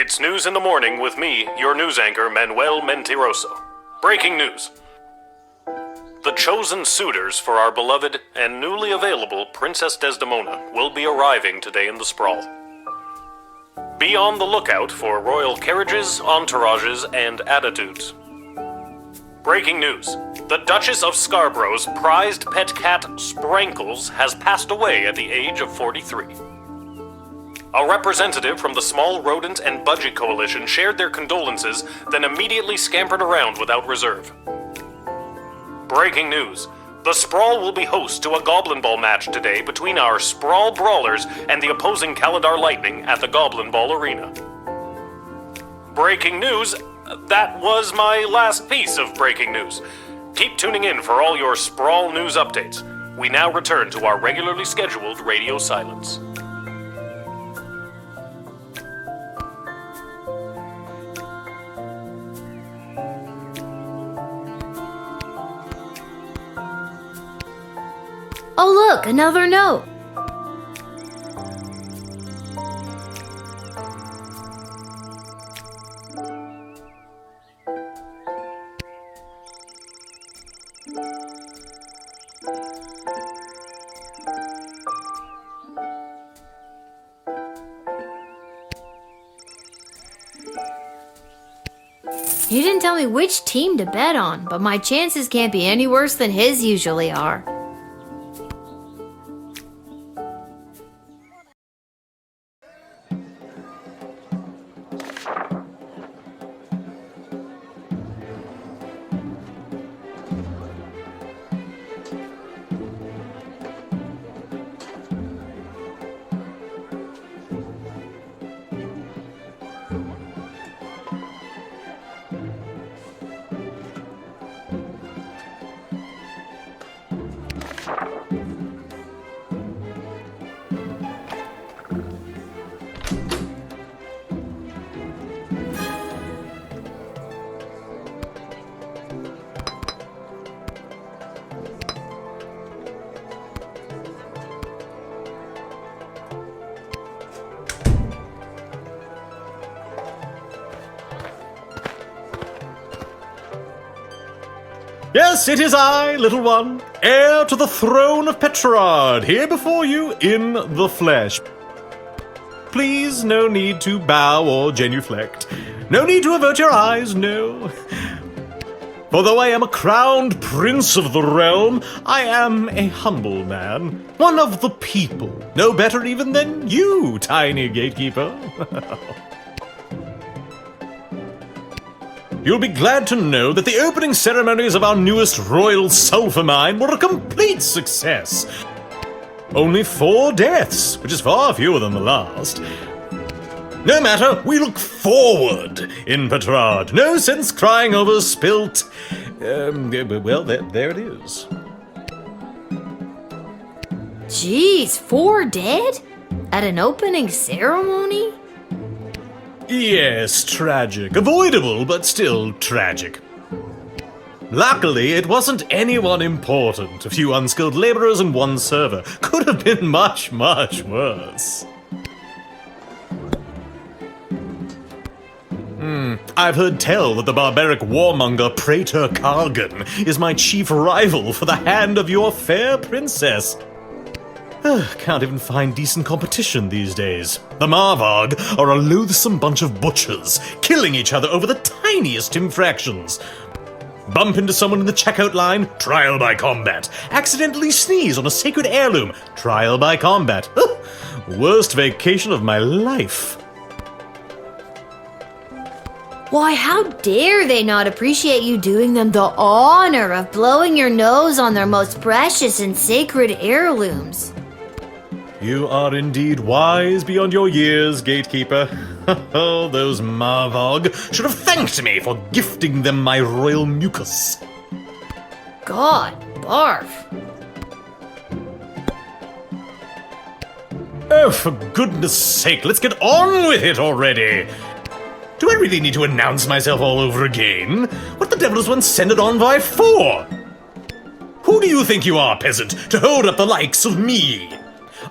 It's News in the Morning with me, your news anchor, Manuel Mentiroso. Breaking news. The chosen suitors for our beloved and newly available Princess Desdemona will be arriving today in the Sprawl. Be on the lookout for royal carriages, entourages, and attitudes. Breaking news. The Duchess of Scarborough's prized pet cat, Sprankles, has passed away at the age of 43. A representative from the Small Rodent and Budgie Coalition shared their condolences, then immediately scampered around without reserve. Breaking news. The Sprawl will be host to a Goblin Ball match today between our Sprawl Brawlers and the opposing Kaladar Lightning at the Goblin Ball Arena. Breaking news. That was my last piece of breaking news. Keep tuning in for all your Sprawl news updates. We now return to our regularly scheduled radio silence. Oh look, another note! You didn't tell me which team to bet on, but my chances can't be any worse than his usually are. Yes, it is I, little one, heir to the throne of Petrarch, here before you in the flesh. Please, no need to bow or genuflect. No need to avert your eyes, no. For though I am a crowned prince of the realm, I am a humble man, one of the people, no better even than you, tiny gatekeeper. You'll be glad to know that the opening ceremonies of our newest royal sulphur mine were a complete success. Only 4 deaths, which is far fewer than the last. No matter, we look forward in Petrarch. No sense crying over spilt... well, there it is. Jeez, 4 dead? At an opening ceremony? Yes, tragic. Avoidable, but still tragic. Luckily, it wasn't anyone important. A few unskilled laborers and 1 server. Could have been much, much worse. I've heard tell that the barbaric warmonger Praetor Kargan is my chief rival for the hand of your fair princess. Can't even find decent competition these days. The Marvarg are a loathsome bunch of butchers, killing each other over the tiniest infractions. Bump into someone in the checkout line, trial by combat. Accidentally sneeze on a sacred heirloom, trial by combat. Worst vacation of my life. Why, how dare they not appreciate you doing them the honor of blowing your nose on their most precious and sacred heirlooms? You are indeed wise beyond your years, gatekeeper. Oh, those Marvarg should have thanked me for gifting them my royal mucus. God, barf. Oh, for goodness sake, let's get on with it already. Do I really need to announce myself all over again? What the devil does one send it on by for? Who do you think you are, peasant, to hold up the likes of me?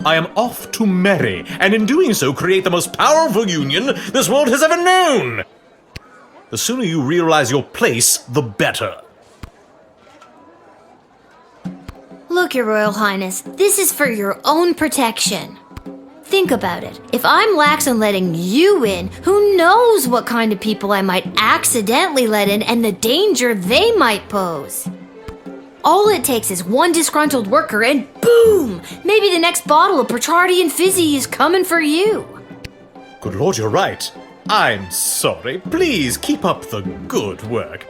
I am off to marry, and in doing so create the most powerful union this world has ever known. The sooner you realize your place, the better. Look, Your Royal Highness, this is for your own protection. Think about it. If I'm lax on letting you in, who knows what kind of people I might accidentally let in and the danger they might pose. All it takes is one disgruntled worker and boom! Maybe the next bottle of Petrardian Fizzy is coming for you. Good Lord, you're right. I'm sorry. Please keep up the good work.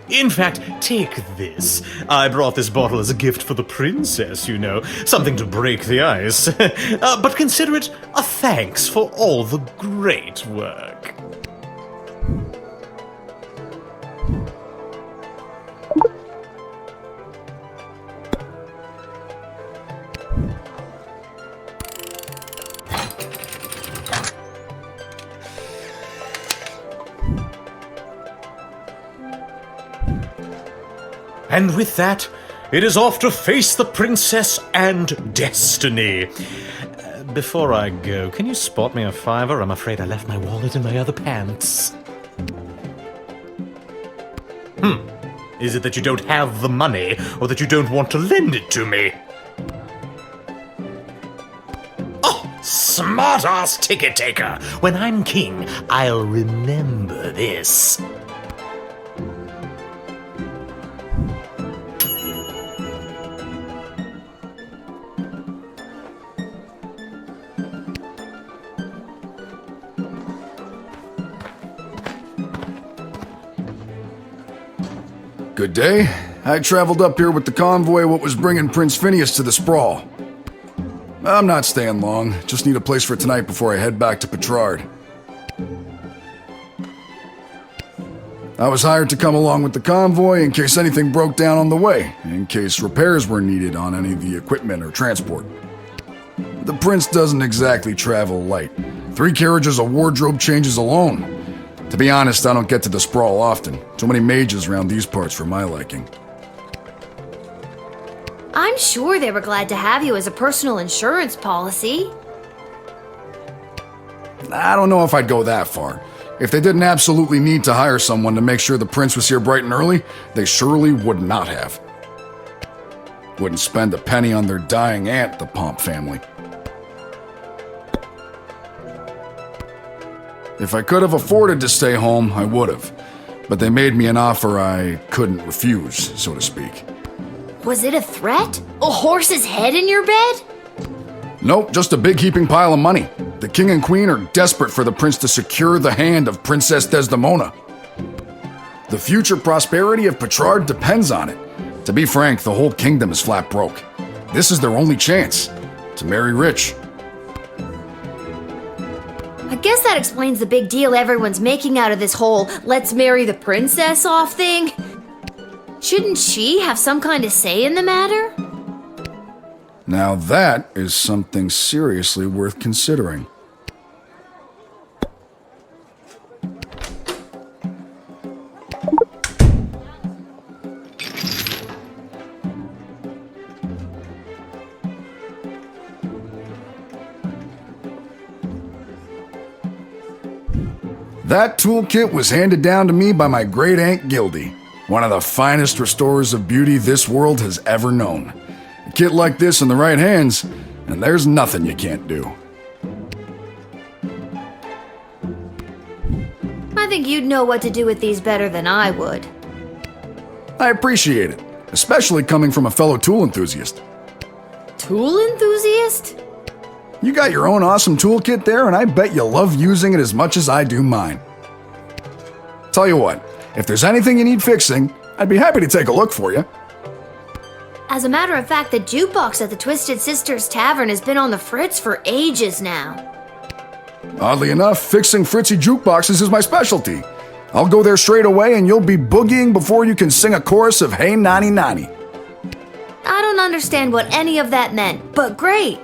In fact, take this. I brought this bottle as a gift for the princess, you know. Something to break the ice. But consider it a thanks for all the great work. And with that, it is off to face the princess and destiny. Before I go, can you spot me a $5? I'm afraid I left my wallet in my other pants. Is it that you don't have the money, or that you don't want to lend it to me? Oh, smart-ass ticket taker! When I'm king, I'll remember this. Good day. I traveled up here with the convoy what was bringing Prince Phineas to the sprawl. I'm not staying long, just need a place for tonight before I head back to Petrard. I was hired to come along with the convoy in case anything broke down on the way, in case repairs were needed on any of the equipment or transport. The prince doesn't exactly travel light. 3 carriages of wardrobe changes alone. To be honest, I don't get to the sprawl often. Too many mages around these parts for my liking. I'm sure they were glad to have you as a personal insurance policy. I don't know if I'd go that far. If they didn't absolutely need to hire someone to make sure the prince was here bright and early, they surely would not have. Wouldn't spend a penny on their dying aunt, the Pomp family. If I could have afforded to stay home, I would have. But they made me an offer I couldn't refuse, so to speak. Was it a threat? A horse's head in your bed? Nope, just a big heaping pile of money. The king and queen are desperate for the prince to secure the hand of Princess Desdemona. The future prosperity of Petrard depends on it. To be frank, the whole kingdom is flat broke. This is their only chance, to marry rich. I guess that explains the big deal everyone's making out of this whole let's marry the princess off thing. Shouldn't she have some kind of say in the matter? Now that is something seriously worth considering. That toolkit was handed down to me by my great-aunt Gildy, one of the finest restorers of beauty this world has ever known. A kit like this in the right hands, and there's nothing you can't do. I think you'd know what to do with these better than I would. I appreciate it, especially coming from a fellow tool enthusiast. Tool enthusiast? You got your own awesome toolkit there, and I bet you love using it as much as I do mine. Tell you what, if there's anything you need fixing, I'd be happy to take a look for you. As a matter of fact, the jukebox at the Twisted Sisters Tavern has been on the fritz for ages now. Oddly enough, fixing fritzy jukeboxes is my specialty. I'll go there straight away and you'll be boogieing before you can sing a chorus of Hey Nani Nani. I don't understand what any of that meant, but great.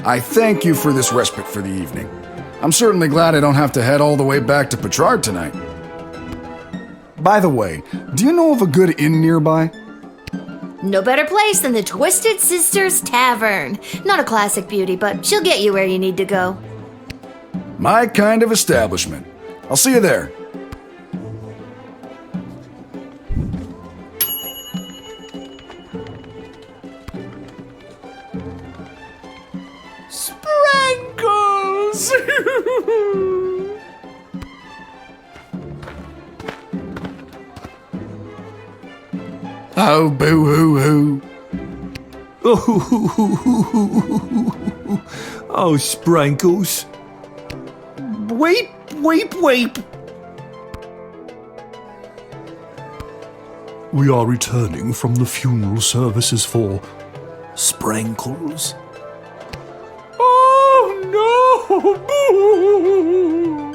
I thank you for this respite for the evening. I'm certainly glad I don't have to head all the way back to Petrard tonight. By the way, do you know of a good inn nearby? No better place than the Twisted Sisters Tavern. Not a classic beauty, but she'll get you where you need to go. My kind of establishment. I'll see you there. Sprankles! Oh, boo-hoo-hoo. Oh, Sprankles. Weep, weep, weep. We are returning from the funeral services for Sprankles. Oh, no!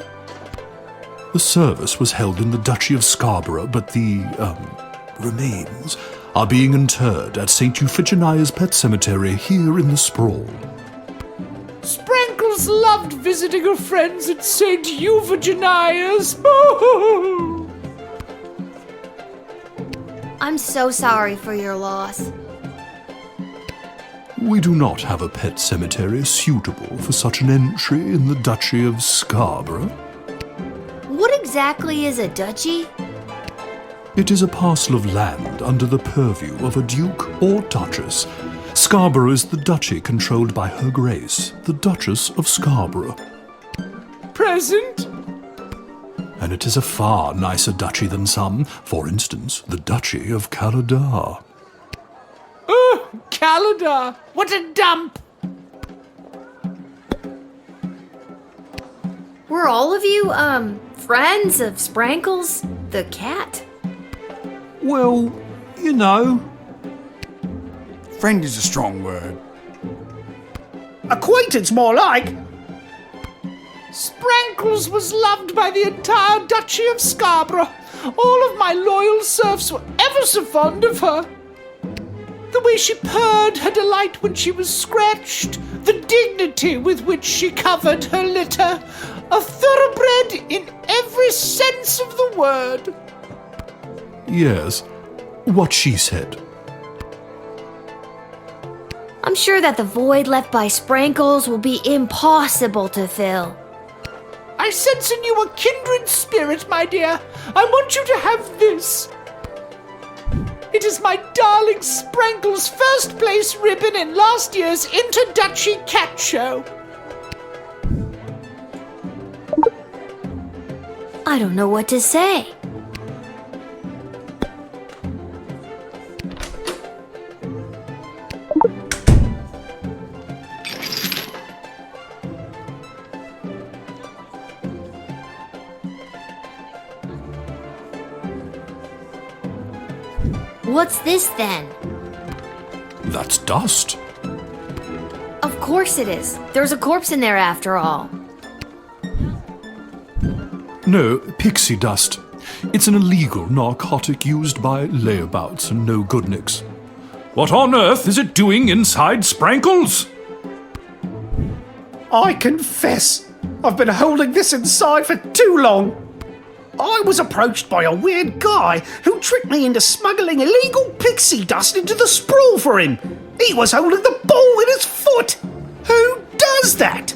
The service was held in the Duchy of Scarborough, but the, remains are being interred at St. Euphigenia's Pet Cemetery here in the Sprawl. Sprankles loved visiting her friends at St. Euphigenia's. I'm so sorry for your loss. We do not have a pet cemetery suitable for such an entry in the Duchy of Scarborough. What exactly is a duchy? It is a parcel of land under the purview of a duke or duchess. Scarborough is the duchy controlled by Her Grace, the Duchess of Scarborough. Present? And it is a far nicer duchy than some, for instance, the Duchy of Caladar. Oh, Caladar! What a dump! Were all of you, friends of Sprankles the cat? Well, you know. Friend is a strong word. Acquaintance, more like. Sprankles was loved by the entire Duchy of Scarborough. All of my loyal serfs were ever so fond of her. The way she purred her delight when she was scratched, the dignity with which she covered her litter, a thoroughbred in every sense of the word. Yes, what she said. I'm sure that the void left by Sprankles will be impossible to fill. I sense in you a kindred spirit, my dear. I want you to have this. It is my darling Sprankle's first place ribbon in last year's Inter-Duchy Cat Show. I don't know what to say. What's this then? That's dust. Of course it is. There's a corpse in there after all. No, pixie dust. It's an illegal narcotic used by layabouts and no-goodniks. What on earth is it doing inside Sprankles? I confess, I've been holding this inside for too long. I was approached by a weird guy who tricked me into smuggling illegal pixie dust into the sprawl for him. He was holding the ball in his foot. Who does that?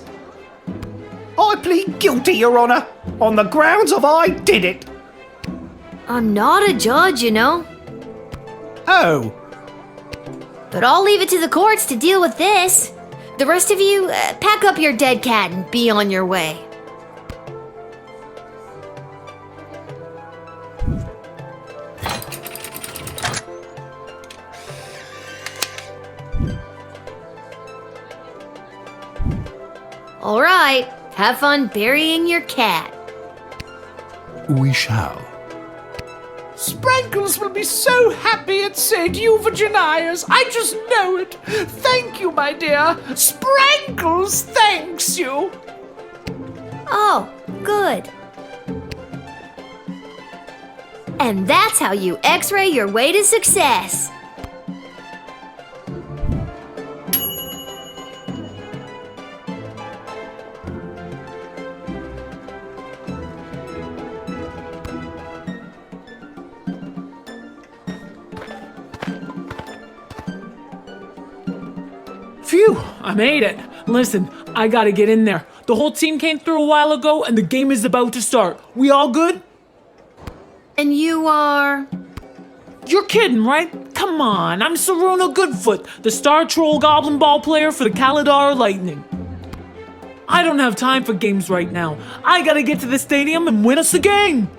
I plead guilty, Your Honour, on the grounds of I did it. I'm not a judge, you know. Oh, But I'll leave it to the courts to deal with this. The rest of you, pack up your dead cat and be on your way. All right, have fun burying your cat. We shall. Sprankles will be so happy at St. Euphigenia's. I just know it. Thank you, my dear. Sprankles thanks you. Oh, good. And that's how you x-ray your way to success. Phew, I made it. Listen, I gotta get in there. The whole team came through a while ago and the game is about to start. We all good? And you are? You're kidding, right? Come on, I'm Saruna Goodfoot, the Star Troll Goblin Ball player for the Kaladar Lightning. I don't have time for games right now. I gotta get to the stadium and win us a game.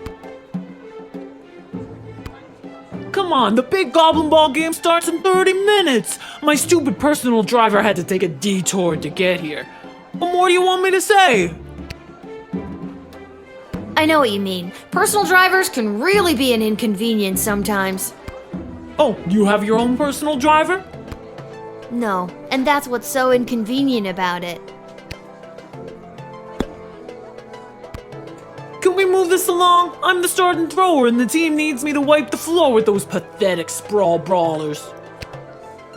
Come on, the big Goblin Ball game starts in 30 minutes. My stupid personal driver had to take a detour to get here. What more do you want me to say? I know what you mean. Personal drivers can really be an inconvenience sometimes. Oh, you have your own personal driver? No, and that's what's so inconvenient about it. Can we move this along? I'm the starting thrower and the team needs me to wipe the floor with those pathetic sprawl brawlers.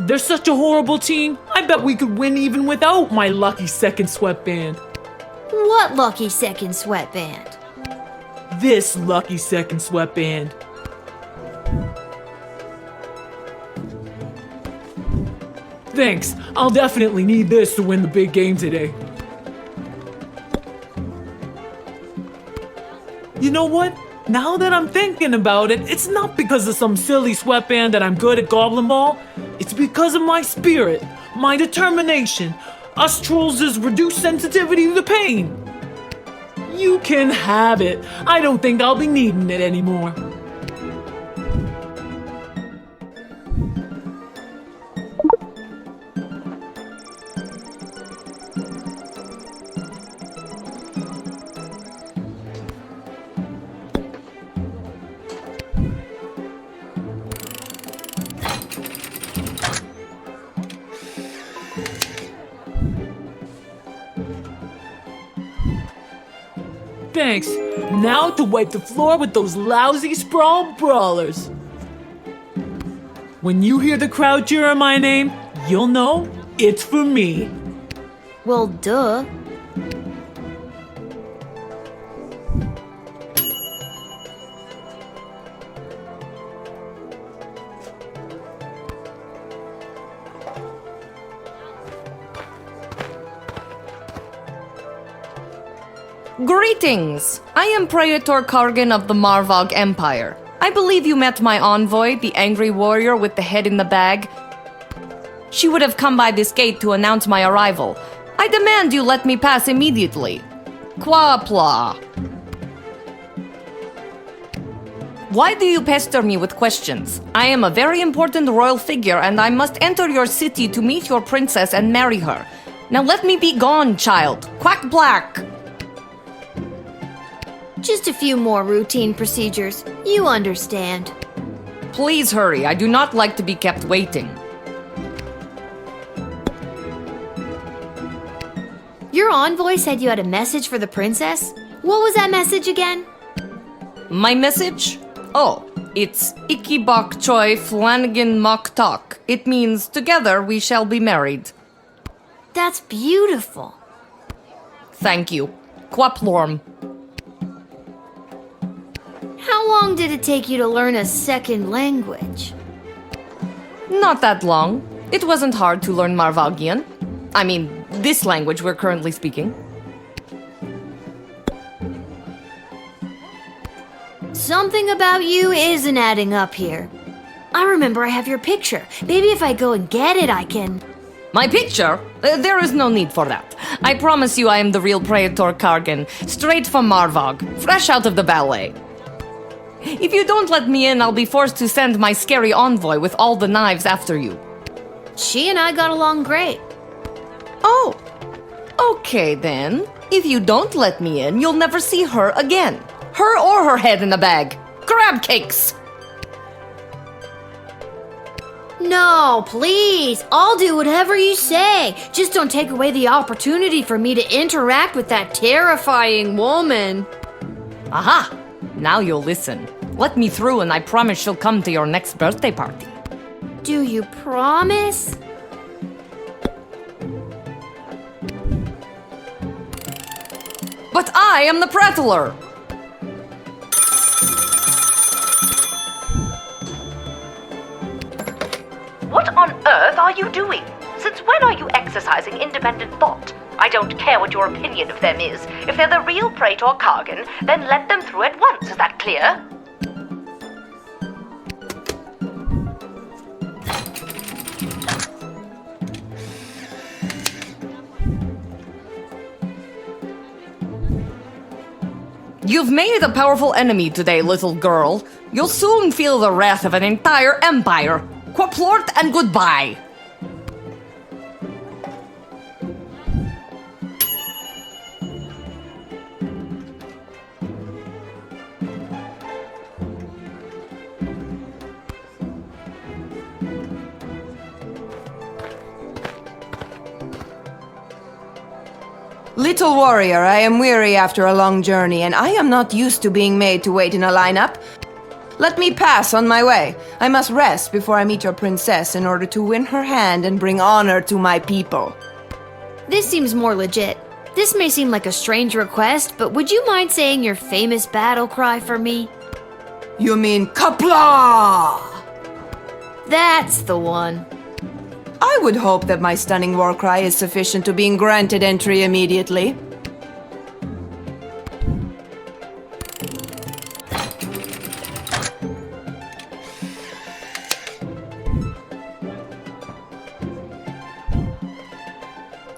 They're such a horrible team. I bet we could win even without my lucky second sweatband. What lucky second sweatband? This lucky second sweatband. Thanks. I'll definitely need this to win the big game today. You know what? Now that I'm thinking about it, it's not because of some silly sweatband that I'm good at Goblin Ball. It's because of my spirit, my determination, us trolls' reduced sensitivity to pain. You can have it. I don't think I'll be needing it anymore. Thanks. Now to wipe the floor with those lousy sprawl brawlers. When you hear the crowd cheer my name, you'll know it's for me. Well, duh. Greetings! I am Praetor Kargan of the Marvog Empire. I believe you met my envoy, the angry warrior with the head in the bag. She would have come by this gate to announce my arrival. I demand you let me pass immediately. Quapla. Why do you pester me with questions? I am a very important royal figure and I must enter your city to meet your princess and marry her. Now let me be gone, child. Quack black! Just a few more routine procedures. You understand. Please hurry. I do not like to be kept waiting. Your envoy said you had a message for the princess? What was that message again? My message? Oh, it's Ikibok Choi Flanagan Mok Tok. It means together we shall be married. That's beautiful. Thank you. Quaplorm. How long did it take you to learn a second language? Not that long. It wasn't hard to learn Marvagian. I mean, this language we're currently speaking. Something about you isn't adding up here. I remember I have your picture. Maybe if I go and get it, I can... My picture? There is no need for that. I promise you I am the real Praetor Kargan, straight from Marvog, fresh out of the ballet. If you don't let me in, I'll be forced to send my scary envoy with all the knives after you. She and I got along great. Oh, okay then. If you don't let me in, you'll never see her again. Her or her head in a bag. Crab cakes! No, please. I'll do whatever you say. Just don't take away the opportunity for me to interact with that terrifying woman. Aha! Now you'll listen. Let me through and I promise she'll come to your next birthday party. Do you promise? But I am the prattler! What on earth are you doing? Since when are you exercising independent thought. I don't care what your opinion of them is. If they're the real Praetor Kargan, then let them through at once. Is that clear? You've made a powerful enemy today, little girl. You'll soon feel the wrath of an entire empire. Quaplort and goodbye. Little warrior, I am weary after a long journey, and I am not used to being made to wait in a lineup. Let me pass on my way. I must rest before I meet your princess in order to win her hand and bring honor to my people. This seems more legit. This may seem like a strange request, but would you mind saying your famous battle cry for me? You mean Kapla! That's the one. I would hope that my stunning war cry is sufficient to being granted entry immediately.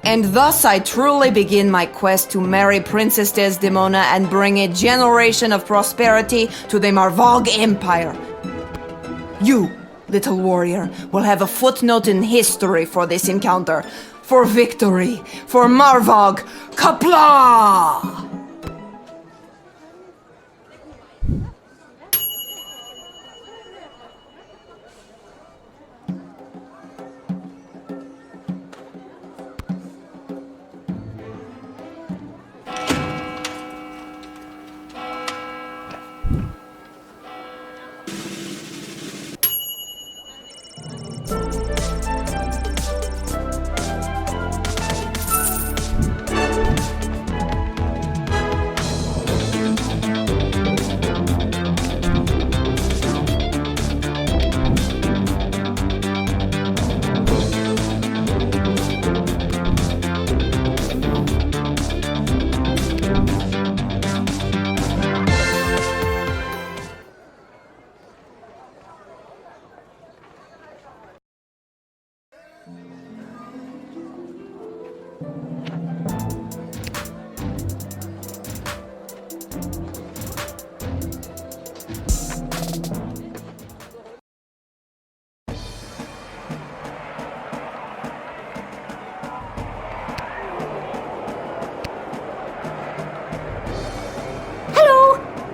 And thus I truly begin my quest to marry Princess Desdemona and bring a generation of prosperity to the Marvog Empire. You, little warrior, will have a footnote in history for this encounter. For victory, for Marvog, Kapla!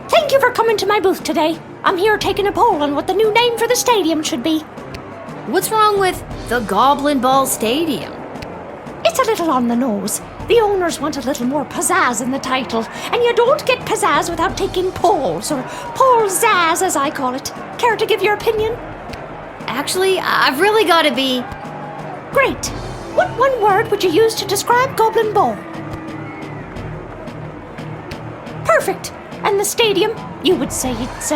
Thank you for coming to my booth today. I'm here taking a poll on what the new name for the stadium should be. What's wrong with the Goblin Ball Stadium? It's a little on the nose. The owners want a little more pizzazz in the title, and you don't get pizzazz without taking polls, or poll-zazz as I call it. Care to give your opinion? Actually, I've really got to be... Great. What one word would you use to describe Goblin Ball? Perfect. And the stadium, you would say it's,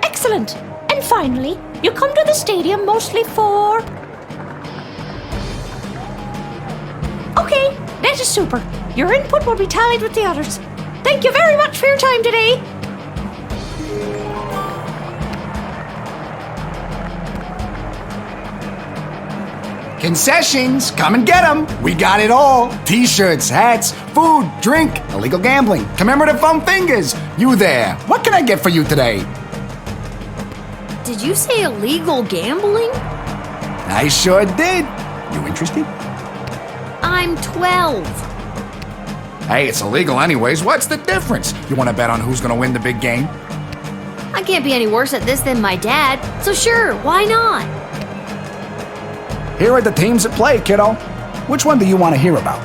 excellent. And finally, you come to the stadium mostly for... Okay, that is super. Your input will be tallied with the others. Thank you very much for your time today. Concessions, come and get them. We got it all. T-shirts, hats, food, drink, illegal gambling, commemorative foam fingers. You there. What can I get for you today? Did you say illegal gambling? I sure did. You interested? I'm 12. Hey, it's illegal anyways. What's the difference? You want to bet on who's going to win the big game? I can't be any worse at this than my dad, so sure, why not? Here are the teams at play, kiddo. Which one do you want to hear about?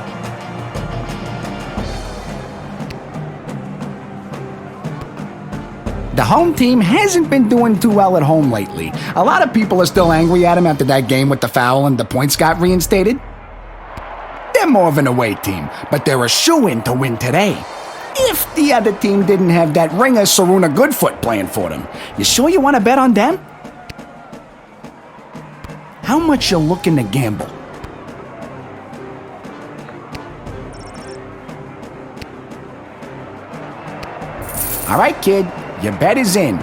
The home team hasn't been doing too well at home lately. A lot of people are still angry at him after that game with the foul and the points got reinstated. They're more of an away team, but they're a shoo-in to win today. If the other team didn't have that ringer Saruna Goodfoot playing for them. You sure you want to bet on them? How how much you looking to gamble? All right, kid, your bet is in.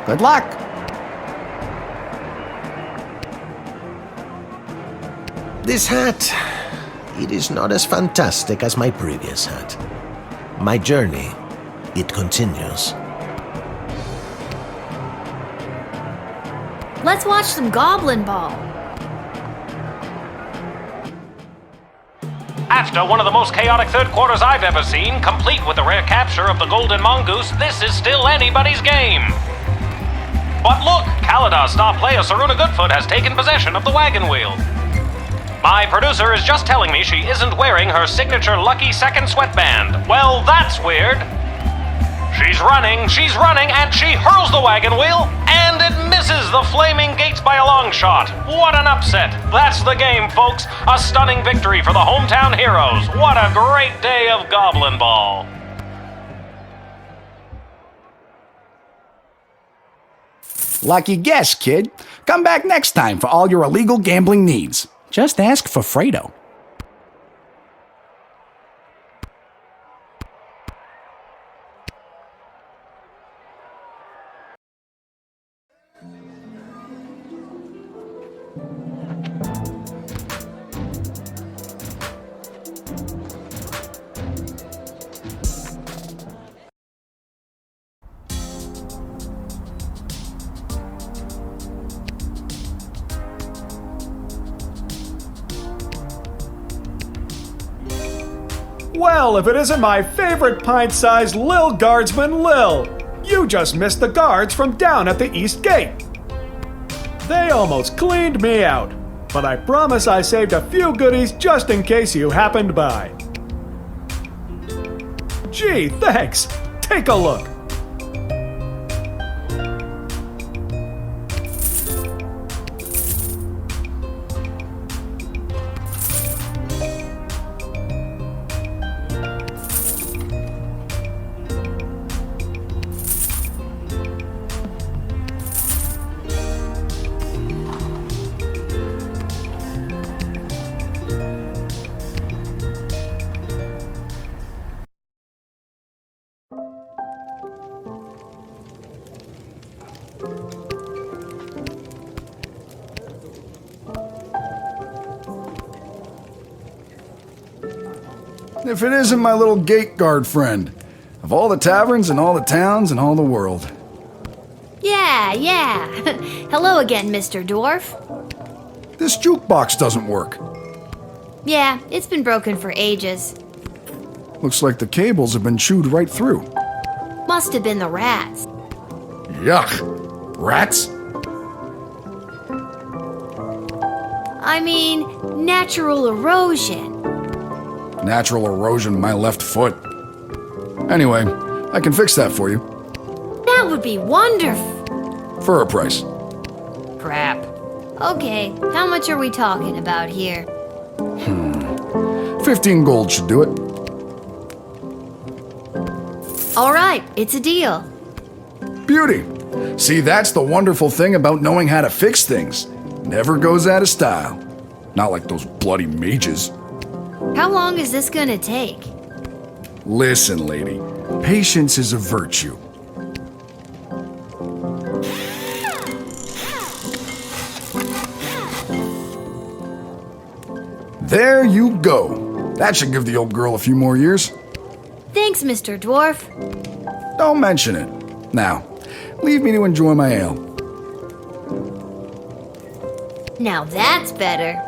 Good luck. This hat, it is not as fantastic as my previous hat. My journey, it continues. Let's watch some Goblin Ball. After one of the most chaotic third quarters I've ever seen, complete with the rare capture of the Golden Mongoose, this is still anybody's game. But look, Kaladar's star player Saruna Goodfoot has taken possession of the wagon wheel. My producer is just telling me she isn't wearing her signature lucky second sweatband. Well, that's weird. She's running, and she hurls the wagon wheel, and it misses the flaming gates by a long shot. What an upset. That's the game, folks. A stunning victory for the hometown heroes. What a great day of Goblin Ball. Lucky guess, kid. Come back next time for all your illegal gambling needs. Just ask for Fredo. Well, if it isn't my favorite pint-sized Lil Guardsman Lil! You just missed the guards from down at the East Gate. They almost cleaned me out, but I promise I saved a few goodies just in case you happened by. Gee, thanks! Take a look! If it isn't my little gate guard friend, of all the taverns and all the towns and all the world. Yeah. Hello again, Mr. Dwarf. This jukebox doesn't work. Yeah, it's been broken for ages. Looks like the cables have been chewed right through. Must have been the rats. Yuck! Rats? I mean, natural erosion. Natural erosion in my left foot. Anyway, I can fix that for you. That would be wonderful. For a price. Crap. Okay, how much are we talking about here? 15 gold should do it. All right, it's a deal. Beauty. See, that's the wonderful thing about knowing how to fix things. Never goes out of style. Not like those bloody mages. How long is this gonna take? Listen, lady. Patience is a virtue. There you go. That should give the old girl a few more years. Thanks, Mr. Dwarf. Don't mention it. Now, leave me to enjoy my ale. Now that's better.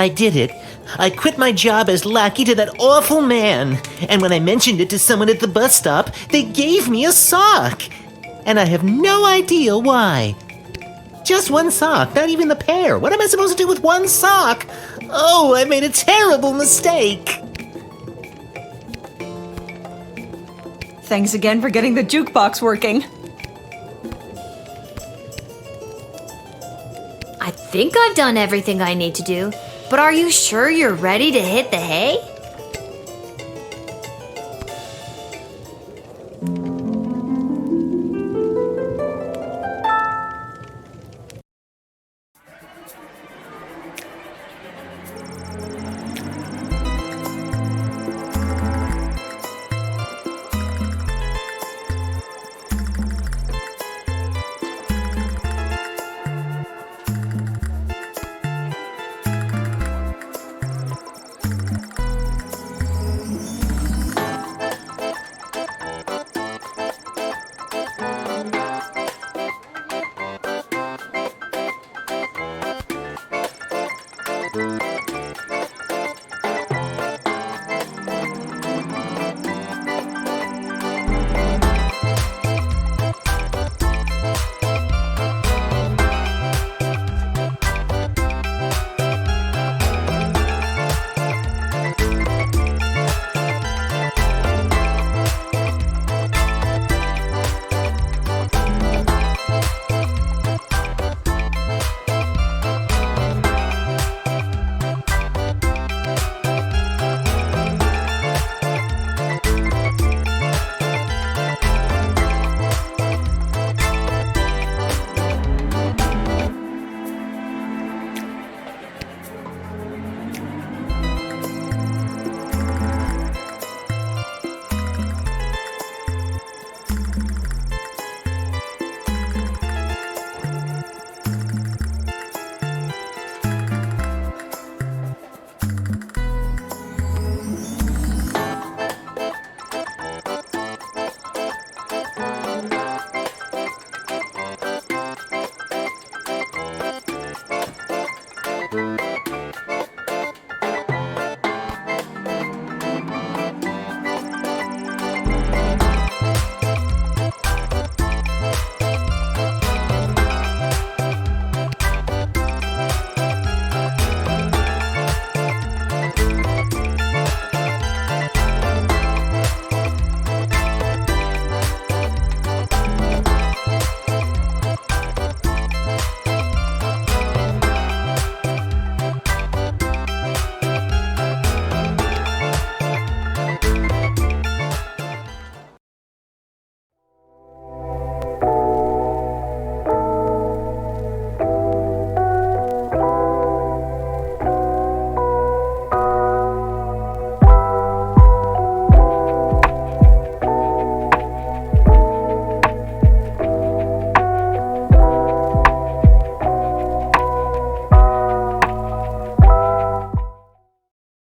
I did it. I quit my job as lackey to that awful man. And when I mentioned it to someone at the bus stop, they gave me a sock. And I have no idea why. Just one sock, not even the pair. What am I supposed to do with one sock? Oh, I made a terrible mistake. Thanks again for getting the jukebox working. I think I've done everything I need to do, but are you sure you're ready to hit the hay?